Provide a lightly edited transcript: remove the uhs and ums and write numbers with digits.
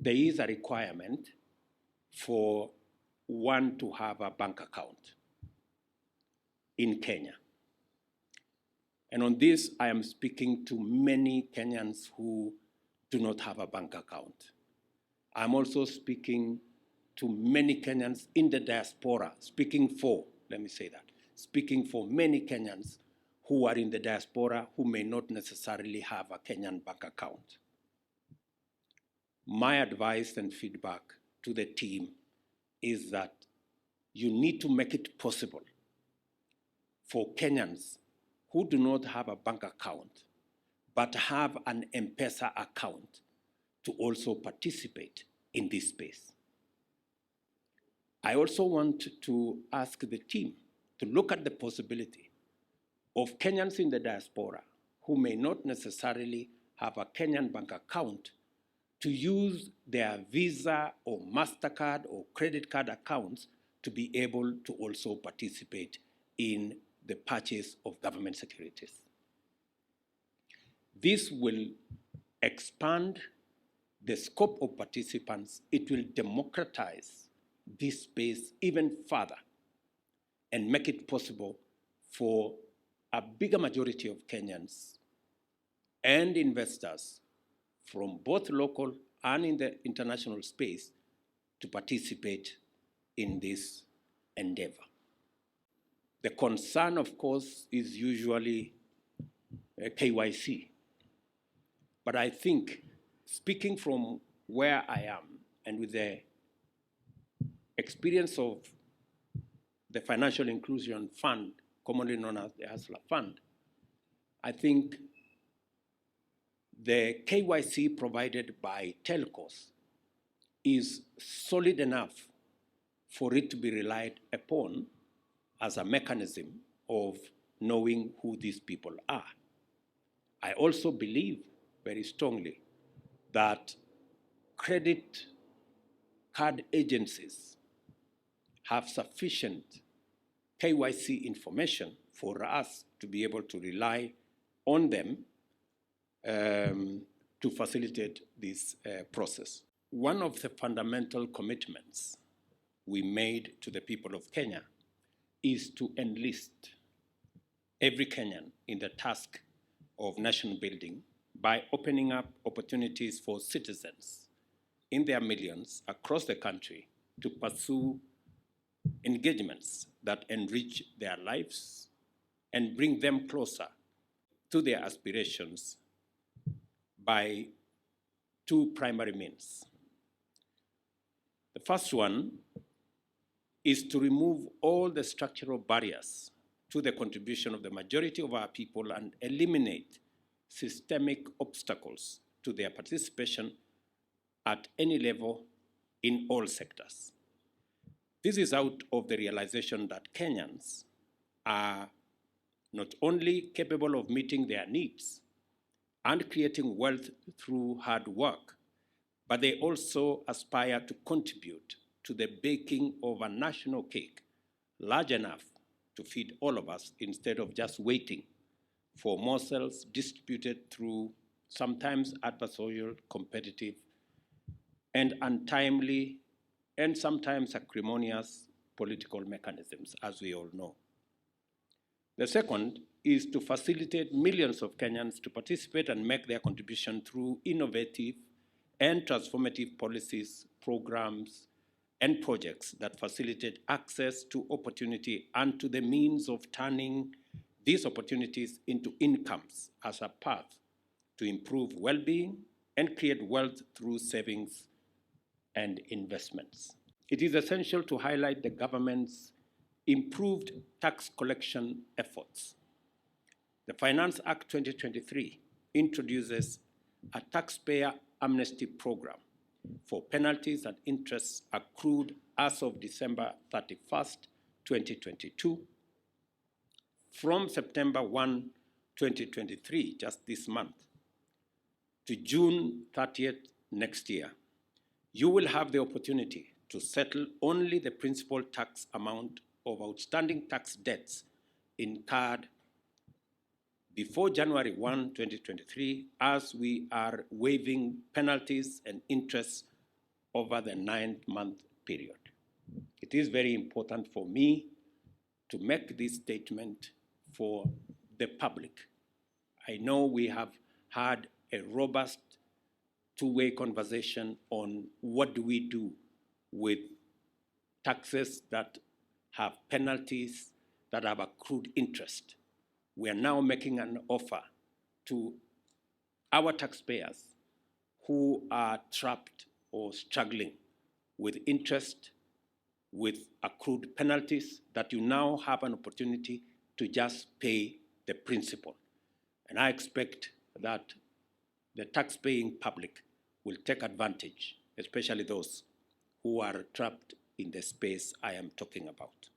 there is a requirement for one to have a bank account in Kenya. And on this, I am speaking to many Kenyans who do not have a bank account. I'm also speaking to many Kenyans in the diaspora, speaking for many Kenyans who are in the diaspora who may not necessarily have a Kenyan bank account. My advice and feedback to the team is that you need to make it possible for Kenyans who do not have a bank account but have an M-Pesa account to also participate in this space. I also want to ask the team to look at the possibility of Kenyans in the diaspora who may not necessarily have a Kenyan bank account to use their Visa or MasterCard or credit card accounts to be able to also participate in the purchase of government securities. This will expand the scope of participants. It will democratize this space even further and make it possible for a bigger majority of Kenyans and investors from both local and in the international space to participate in this endeavor. The concern, of course, is usually KYC. But I think, speaking from where I am and with the experience of the Financial Inclusion Fund, commonly known as the Hustler Fund, I think the KYC provided by telcos is solid enough for it to be relied upon as a mechanism of knowing who these people are. I also believe very strongly that credit card agencies have sufficient KYC information for us to be able to rely on them to facilitate this process. One of the fundamental commitments we made to the people of Kenya is to enlist every Kenyan in the task of nation building by opening up opportunities for citizens in their millions across the country to pursue engagements that enrich their lives and bring them closer to their aspirations by two primary means. The first one is to remove all the structural barriers to the contribution of the majority of our people and eliminate systemic obstacles to their participation at any level in all sectors. This is out of the realization that Kenyans are not only capable of meeting their needs and creating wealth through hard work, but they also aspire to contribute to the baking of a national cake large enough to feed all of us instead of just waiting for morsels distributed through sometimes adversarial, competitive, and untimely, and sometimes acrimonious political mechanisms, as we all know. The second is to facilitate millions of Kenyans to participate and make their contribution through innovative and transformative policies, programs, and projects that facilitate access to opportunity and to the means of turning these opportunities into incomes as a path to improve well-being and create wealth through savings and investments. It is essential to highlight the government's improved tax collection efforts. The Finance Act 2023 introduces a taxpayer amnesty program for penalties and interests accrued as of December 31st, 2022. From September 1, 2023, just this month, to June 30th next year, you will have the opportunity to settle only the principal tax amount of outstanding tax debts incurred before January 1, 2023, as we are waiving penalties and interests over the 9-month period. It is very important for me to make this statement for the public. I know we have had a robust two-way conversation on what do we do with taxes that have penalties, that have accrued interest. We are now making an offer to our taxpayers who are trapped or struggling with interest, with accrued penalties, that you now have an opportunity to just pay the principal. And I expect that the tax-paying public will take advantage, especially those who are trapped in the space I am talking about.